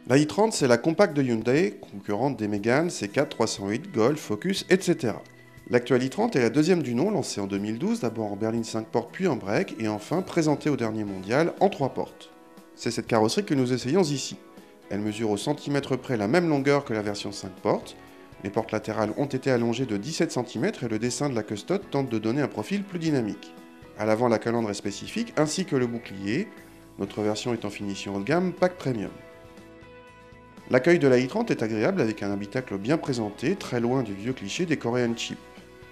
La i30, c'est la compacte de Hyundai, concurrente des Mégane, C4, 308, Golf, Focus, etc. L'actuelle i30 est la deuxième du nom, lancée en 2012, d'abord en berline 5 portes puis en break, et enfin présentée au dernier mondial en 3 portes. C'est cette carrosserie que nous essayons ici. Elle mesure au centimètre près la même longueur que la version 5 portes. Les portes latérales ont été allongées de 17 cm et le dessin de la custode tente de donner un profil plus dynamique. À l'avant, la calandre est spécifique, ainsi que le bouclier. Notre version est en finition haut de gamme, pack premium. L'accueil de la i30 est agréable avec un habitacle bien présenté, très loin du vieux cliché des Korean Cheap.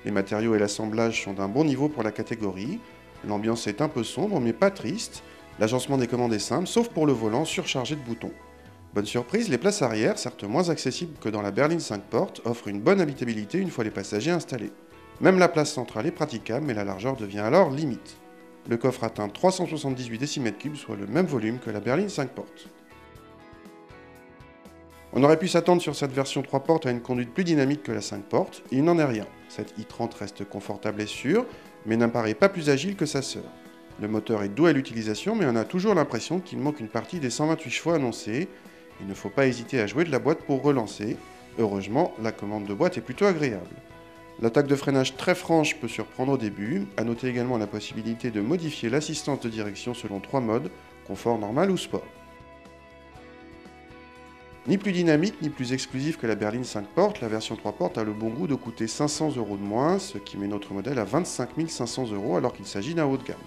Les matériaux et l'assemblage sont d'un bon niveau pour la catégorie. L'ambiance est un peu sombre mais pas triste. L'agencement des commandes est simple, sauf pour le volant surchargé de boutons. Bonne surprise, les places arrière, certes moins accessibles que dans la berline 5 portes, offrent une bonne habitabilité une fois les passagers installés. Même la place centrale est praticable, mais la largeur devient alors limite. Le coffre atteint 378 décimètres cubes, soit le même volume que la berline 5 portes. On aurait pu s'attendre sur cette version 3 portes à une conduite plus dynamique que la 5 portes, et il n'en est rien. Cette i30 reste confortable et sûre, mais n'apparaît pas plus agile que sa sœur. Le moteur est doux à l'utilisation, mais on a toujours l'impression qu'il manque une partie des 128 chevaux annoncés. Il ne faut pas hésiter à jouer de la boîte pour relancer. Heureusement, la commande de boîte est plutôt agréable. L'attaque de freinage très franche peut surprendre au début. A noter également la possibilité de modifier l'assistance de direction selon 3 modes, confort, normal ou sport. Ni plus dynamique ni plus exclusive que la berline 5 portes, la version 3 portes a le bon goût de coûter 500 € de moins, ce qui met notre modèle à 25 500 € alors qu'il s'agit d'un haut de gamme,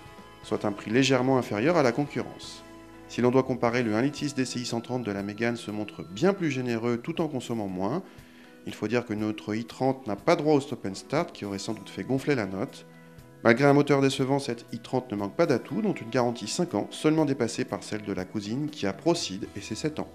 soit un prix légèrement inférieur à la concurrence. Si l'on doit comparer, le 1,6 litre DCI 130 de la Mégane se montre bien plus généreux tout en consommant moins. Il faut dire que notre i30 n'a pas droit au stop and start qui aurait sans doute fait gonfler la note. Malgré un moteur décevant, cette i30 ne manque pas d'atouts, dont une garantie 5 ans, seulement dépassée par celle de la cousine qui a Procid et ses 7 ans.